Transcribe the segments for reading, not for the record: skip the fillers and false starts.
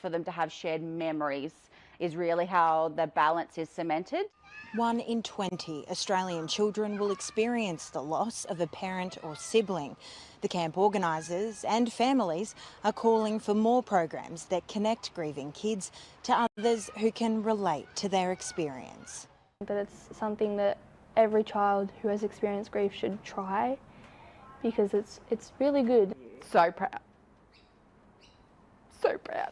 for them to have shared memories is really how the balance is cemented. 1 in 20 Australian children will experience the loss of a parent or sibling. The camp organisers and families are calling for more programs that connect grieving kids to others who can relate to their experience. That it's something that every child who has experienced grief should try, because it's really good. So proud. So proud.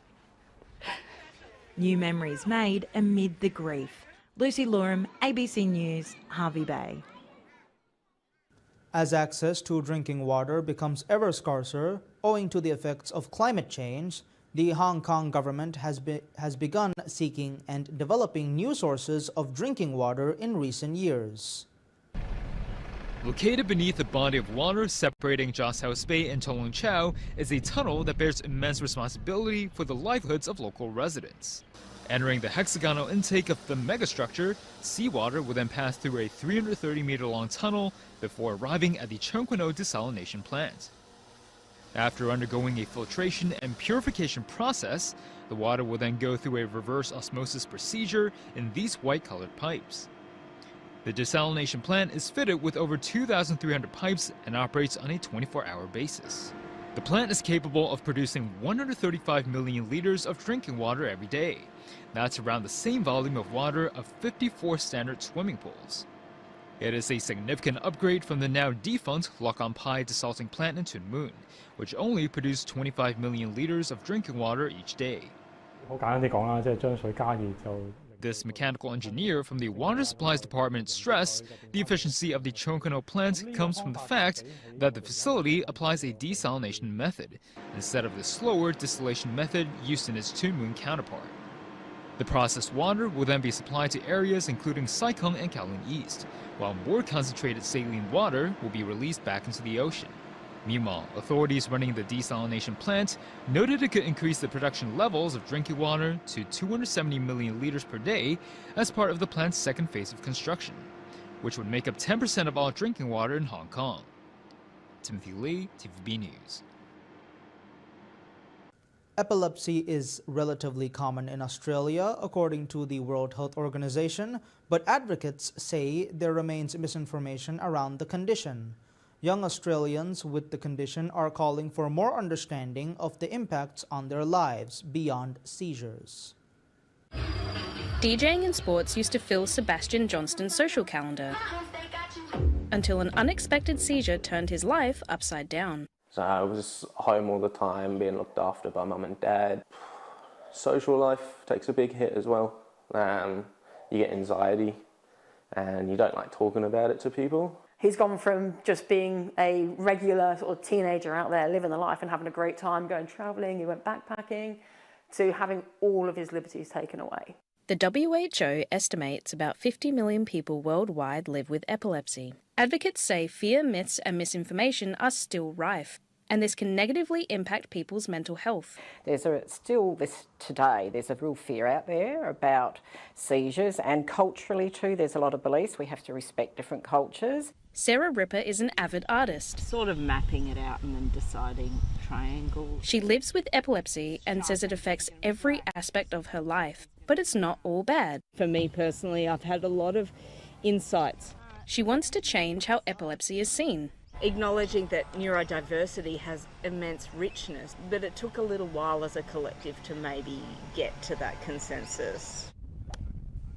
New memories made amid the grief. Lucy Loram, ABC News, Hervey Bay. As access to drinking water becomes ever scarcer owing to the effects of climate change, the Hong Kong government has begun seeking and developing new sources of drinking water in recent years. Located beneath a body of water separating Joss House Bay and Tung Lung Chau is a tunnel that bears immense responsibility for the livelihoods of local residents. Entering the hexagonal intake of the megastructure, seawater will then pass through a 330-meter-long tunnel before arriving at the Cheung Kwan O desalination plant. After undergoing a filtration and purification process, the water will then go through a reverse osmosis procedure in these white-colored pipes. The desalination plant is fitted with over 2,300 pipes and operates on a 24-hour basis. The plant is capable of producing 135 million liters of drinking water every day. That's around the same volume of water of 54 standard swimming pools. It is a significant upgrade from the now defunct Lock On Pai desalting plant in Tuen Mun, which only produced 25 million liters of drinking water each day. This mechanical engineer from the Water Supplies Department stressed the efficiency of the Cheung Kwan O plant comes from the fact that the facility applies a desalination method instead of the slower distillation method used in its Tuen Mun counterpart. The processed water will then be supplied to areas including Sai Kung and Kowloon East, while more concentrated saline water will be released back into the ocean. Meanwhile, authorities running the desalination plant noted it could increase the production levels of drinking water to 270 million liters per day as part of the plant's second phase of construction, which would make up 10% of all drinking water in Hong Kong. Timothy Lee, TVB News. Epilepsy is relatively common in Australia, according to the World Health Organization, but advocates say there remains misinformation around the condition. Young Australians with the condition are calling for more understanding of the impacts on their lives beyond seizures. DJing in sports used to fill Sebastian Johnston's social calendar, until an unexpected seizure turned his life upside down. So I was home all the time, being looked after by mum and dad. Social life takes a big hit as well. You get anxiety and you don't like talking about it to people. He's gone from just being a regular sort of teenager out there living the life and having a great time, going travelling, he went backpacking, to having all of his liberties taken away. The WHO estimates about 50 million people worldwide live with epilepsy. Advocates say fear, myths and misinformation are still rife, and this can negatively impact people's mental health. There's a real fear out there about seizures, and culturally too, there's a lot of beliefs. We have to respect different cultures. Sarah Ripper is an avid artist. Sort of mapping it out and then deciding triangles. She lives with epilepsy and says it affects every aspect of her life, but it's not all bad. For me personally, I've had a lot of insights. She wants to change how epilepsy is seen. Acknowledging that neurodiversity has immense richness, but it took a little while as a collective to maybe get to that consensus.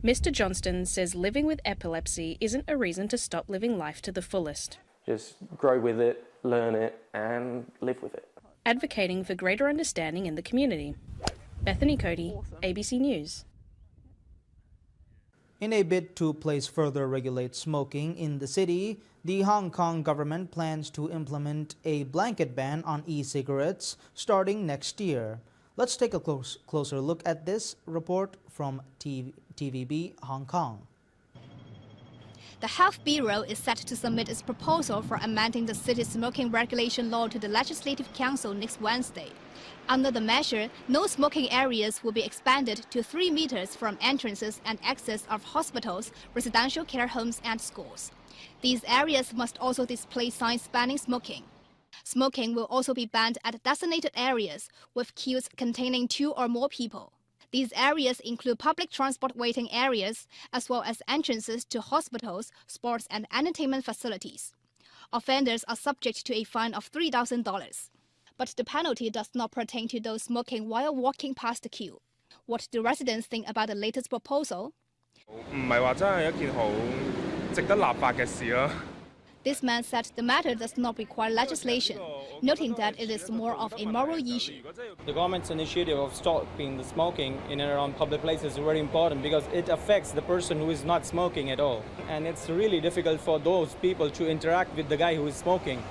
Mr. Johnston says living with epilepsy isn't a reason to stop living life to the fullest. Just grow with it, learn it, and live with it. Advocating for greater understanding in the community. Bethany Cody, ABC News. In a bid to further regulate smoking in the city, the Hong Kong government plans to implement a blanket ban on e-cigarettes starting next year. Let's take a closer look at this report from TVB Hong Kong. The Health Bureau is set to submit its proposal for amending the city's smoking regulation law to the Legislative Council next Wednesday. Under the measure, no smoking areas will be expanded to 3 meters from entrances and exits of hospitals, residential care homes and schools. These areas must also display signs banning smoking. Smoking will also be banned at designated areas with queues containing 2 or more people. These areas include public transport waiting areas, as well as entrances to hospitals, sports and entertainment facilities. Offenders are subject to a fine of $3,000. But the penalty does not pertain to those smoking while walking past the queue. What do residents think about the latest proposal? This man said the matter does not require legislation, noting that it is more of a moral issue. The government's initiative of stopping the smoking in and around public places is very important because it affects the person who is not smoking at all. And it's really difficult for those people to interact with the guy who is smoking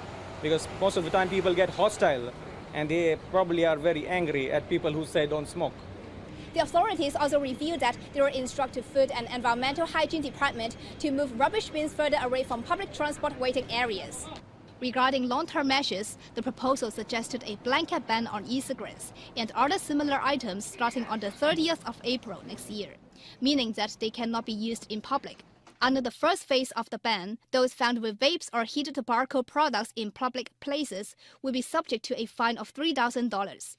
because most of the time people get hostile and they probably are very angry at people who say don't smoke. The authorities also revealed that they will instruct the Food and Environmental Hygiene Department to move rubbish bins further away from public transport waiting areas. Regarding long-term measures, the proposal suggested a blanket ban on e-cigarettes and other similar items starting on the 30th of April next year, meaning that they cannot be used in public. Under the first phase of the ban, those found with vapes or heated tobacco products in public places will be subject to a fine of $3,000.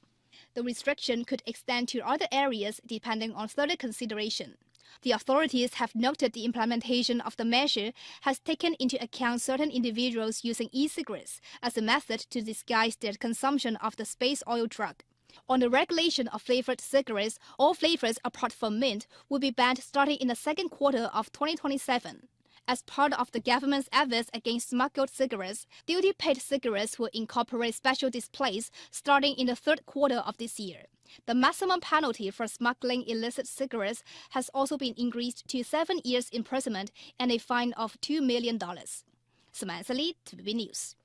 The restriction could extend to other areas depending on further consideration. The authorities have noted the implementation of the measure has taken into account certain individuals using e-cigarettes as a method to disguise their consumption of the space oil drug. On the regulation of flavored cigarettes, all flavors apart from mint will be banned starting in the second quarter of 2027. As part of the government's efforts against smuggled cigarettes, duty-paid cigarettes will incorporate special displays starting in the third quarter of this year. The maximum penalty for smuggling illicit cigarettes has also been increased to 7 years imprisonment and a fine of $2 million. Samantha Lee, TVB News.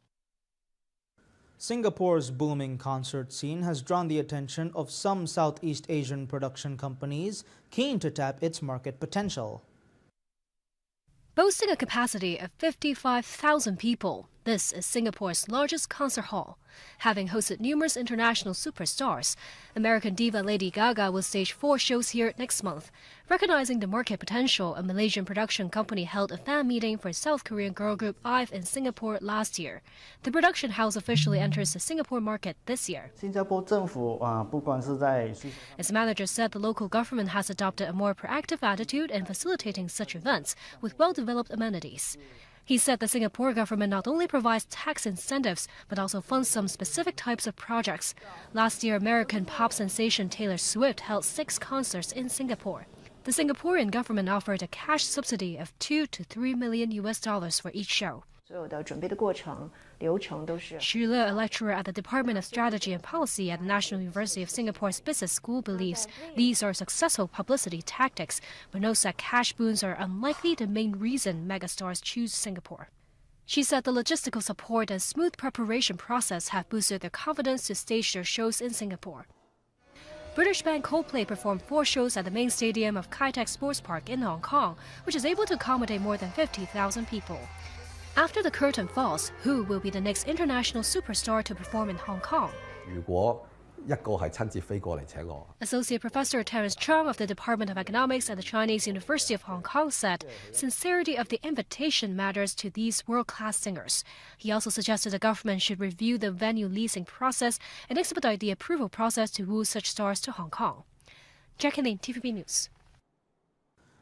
Singapore's booming concert scene has drawn the attention of some Southeast Asian production companies keen to tap its market potential. Boasting a capacity of 55,000 people, this is Singapore's largest concert hall. Having hosted numerous international superstars, American diva Lady Gaga will stage 4 shows here next month. Recognizing the market potential, a Malaysian production company held a fan meeting for South Korean girl group IVE in Singapore last year. The production house officially enters the Singapore market this year. Its manager said the local government has adopted a more proactive attitude in facilitating such events with well-developed amenities. He said the Singapore government not only provides tax incentives, but also funds some specific types of projects. Last year, American pop sensation Taylor Swift held 6 concerts in Singapore. The Singaporean government offered a cash subsidy of $2 to $3 million for each show. Xu Le, a lecturer at the Department of Strategy and Policy at the National University of Singapore's Business School, believes these are successful publicity tactics, but notes that cash boons are unlikely the main reason megastars choose Singapore. She said the logistical support and smooth preparation process have boosted their confidence to stage their shows in Singapore. British band Coldplay performed 4 shows at the main stadium of Kai Tak Sports Park in Hong Kong, which is able to accommodate more than 50,000 people. After the curtain falls, who will be the next international superstar to perform in Hong Kong? Associate Professor Terence Chung of the Department of Economics at the Chinese University of Hong Kong said sincerity of the invitation matters to these world-class singers. He also suggested the government should review the venue leasing process and expedite the approval process to woo such stars to Hong Kong. Jackie Lin, TVB News.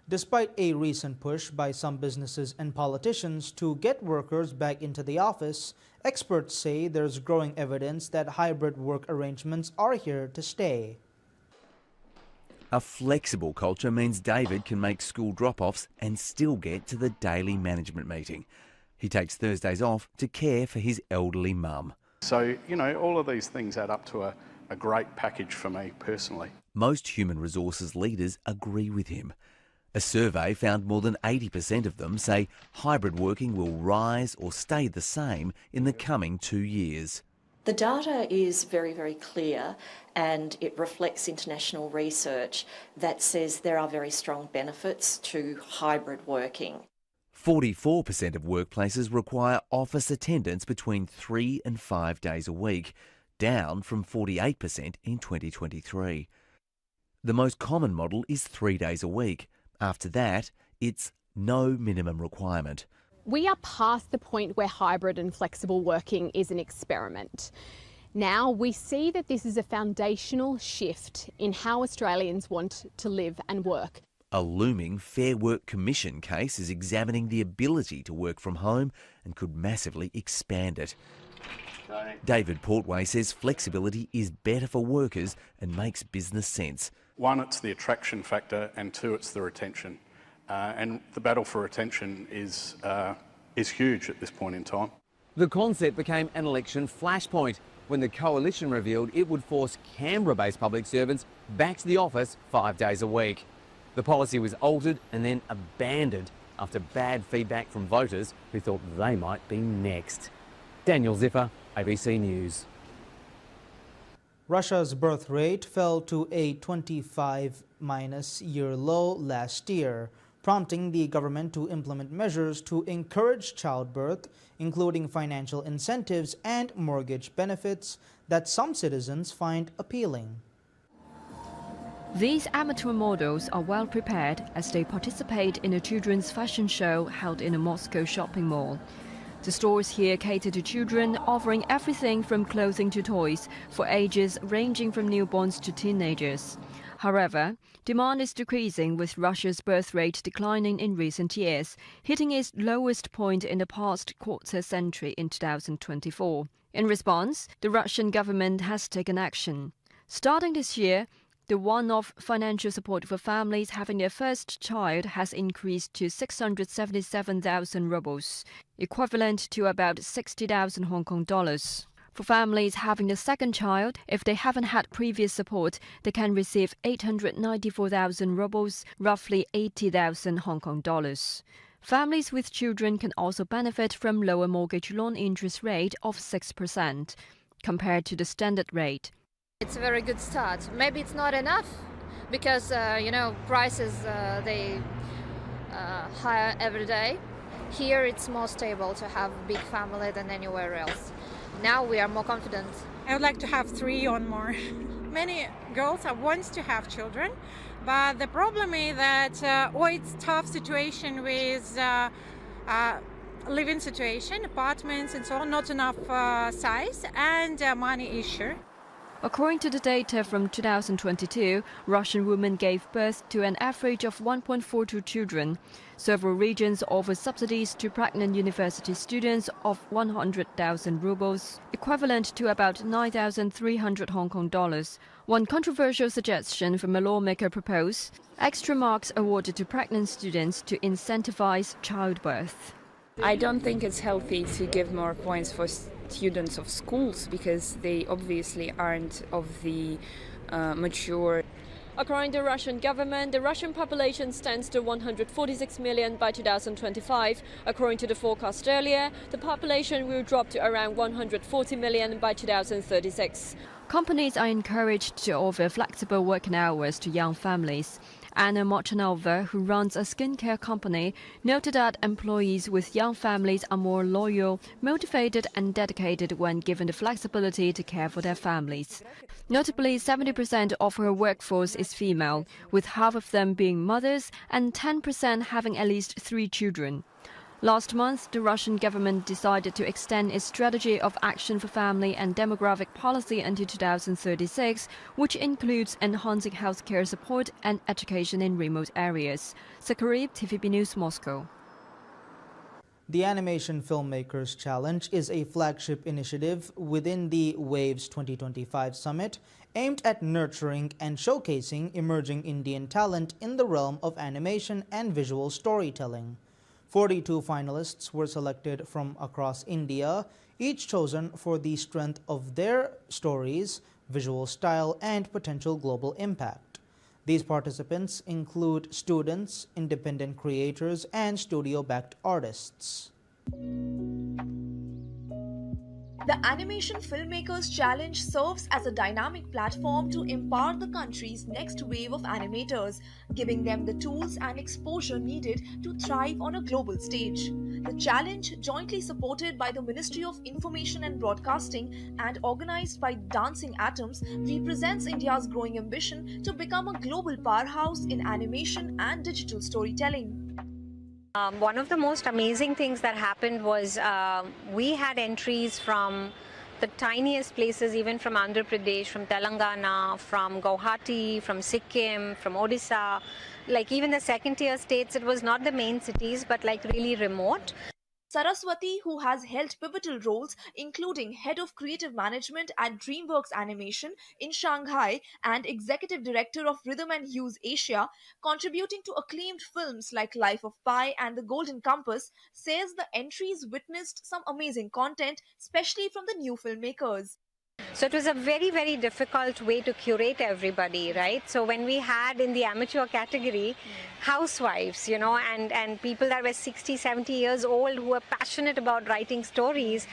Despite a recent push by some businesses and politicians to get workers back into the office, experts say there's growing evidence that hybrid work arrangements are here to stay. A flexible culture means David can make school drop-offs and still get to the daily management meeting. He takes Thursdays off to care for his elderly mum. So, all of these things add up to a great package for me personally. Most human resources leaders agree with him. A survey found more than 80% of them say hybrid working will rise or stay the same in the coming 2 years. The data is very, very clear, and it reflects international research that says there are very strong benefits to hybrid working. 44% of workplaces require office attendance between 3 and 5 days a week, down from 48% in 2023. The most common model is 3 days a week. After that, it's no minimum requirement. We are past the point where hybrid and flexible working is an experiment. Now we see that this is a foundational shift in how Australians want to live and work. A looming Fair Work Commission case is examining the ability to work from home and could massively expand it. David Portway says flexibility is better for workers and makes business sense. One, it's the attraction factor, and two, it's the retention. And the battle for retention is huge at this point in time. The concept became an election flashpoint when the coalition revealed it would force Canberra-based public servants back to the office 5 days a week. The policy was altered and then abandoned after bad feedback from voters who thought they might be next. Daniel Ziffer, ABC News. Russia's birth rate fell to a 25-year low last year, prompting the government to implement measures to encourage childbirth, including financial incentives and mortgage benefits that some citizens find appealing. These amateur models are well prepared as they participate in a children's fashion show held in a Moscow shopping mall. The stores here cater to children, offering everything from clothing to toys for ages ranging from newborns to teenagers. However, demand is decreasing, with Russia's birth rate declining in recent years, hitting its lowest point in the past quarter century in 2024. In response, the Russian government has taken action. Starting this year, the one-off financial support for families having their first child has increased to 677,000 rubles, equivalent to about 60,000 Hong Kong dollars. For families having the second child, if they haven't had previous support, they can receive 894,000 rubles, roughly 80,000 Hong Kong dollars. Families with children can also benefit from lower mortgage loan interest rate of 6%, compared to the standard rate. It's a very good start. Maybe it's not enough because, prices, they higher every day. Here it's more stable to have a big family than anywhere else. Now we are more confident. I would like to have 3 or more. Many girls want to have children, but the problem is that it's tough situation with living situation, apartments and so on, not enough size, and money issue. According to the data from 2022, Russian women gave birth to an average of 1.42 children. Several regions offer subsidies to pregnant university students of 100,000 rubles, equivalent to about 9,300 Hong Kong dollars. One controversial suggestion from a lawmaker proposed extra marks awarded to pregnant students to incentivize childbirth. I don't think it's healthy to give more points for students of schools because they obviously aren't of the mature. According to the Russian government, the Russian population stands to 146 million by 2025. According to the forecast earlier, the population will drop to around 140 million by 2036. Companies are encouraged to offer flexible working hours to young families. Anna Mochanova, who runs a skincare company, noted that employees with young families are more loyal, motivated and dedicated when given the flexibility to care for their families. Notably, 70% of her workforce is female, with half of them being mothers and 10% having at least 3 children. Last month, the Russian government decided to extend its strategy of action for family and demographic policy until 2036, which includes enhancing healthcare support and education in remote areas. Zakharib, TVB News, Moscow. The Animation Filmmakers Challenge is a flagship initiative within the WAVES 2025 Summit aimed at nurturing and showcasing emerging Indian talent in the realm of animation and visual storytelling. 42 finalists were selected from across India, each chosen for the strength of their stories, visual style, and potential global impact. These participants include students, independent creators, and studio-backed artists. The Animation Filmmakers Challenge serves as a dynamic platform to empower the country's next wave of animators, giving them the tools and exposure needed to thrive on a global stage. The challenge, jointly supported by the Ministry of Information and Broadcasting and organized by Dancing Atoms, represents India's growing ambition to become a global powerhouse in animation and digital storytelling. One of the most amazing things that happened was we had entries from the tiniest places, even from Andhra Pradesh, from Telangana, from Guwahati, from Sikkim, from Odisha. Like even the second-tier states, it was not the main cities, but like really remote. Saraswati, who has held pivotal roles including Head of Creative Management at DreamWorks Animation in Shanghai and Executive Director of Rhythm and Hues Asia, contributing to acclaimed films like Life of Pi and The Golden Compass, says the entries witnessed some amazing content, especially from the new filmmakers. So it was a very, very difficult way to curate everybody, right? So when we had in the amateur category, housewives, you know, and people that were 60, 70 years old who were passionate about writing stories,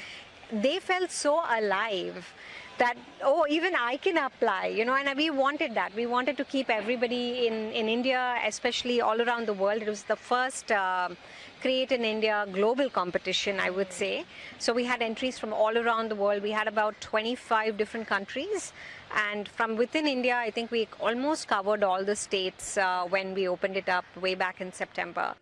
they felt so alive that, oh, even I can apply, you know, and we wanted that. We wanted to keep everybody in India, especially all around the world. It was the first Create in India global competition, I would say. So we had entries from all around the world. We had about 25 different countries. And from within India, I think we almost covered all the states when we opened it up way back in September.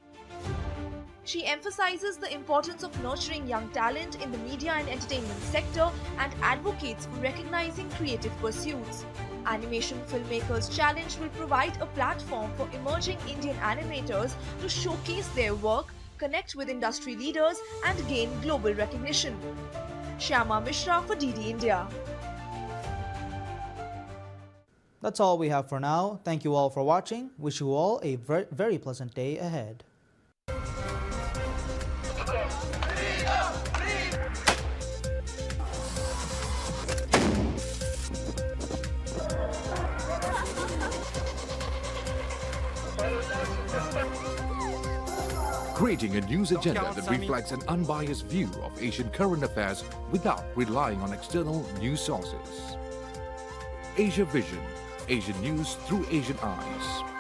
She emphasizes the importance of nurturing young talent in the media and entertainment sector and advocates for recognizing creative pursuits. Animation Filmmakers Challenge will provide a platform for emerging Indian animators to showcase their work, connect with industry leaders and gain global recognition. Shyama Mishra for DD India. That's all we have for now. Thank you all for watching. Wish you all a very pleasant day ahead. Creating a news agenda that reflects an unbiased view of Asian current affairs without relying on external news sources. Asia Vision, Asian news through Asian eyes.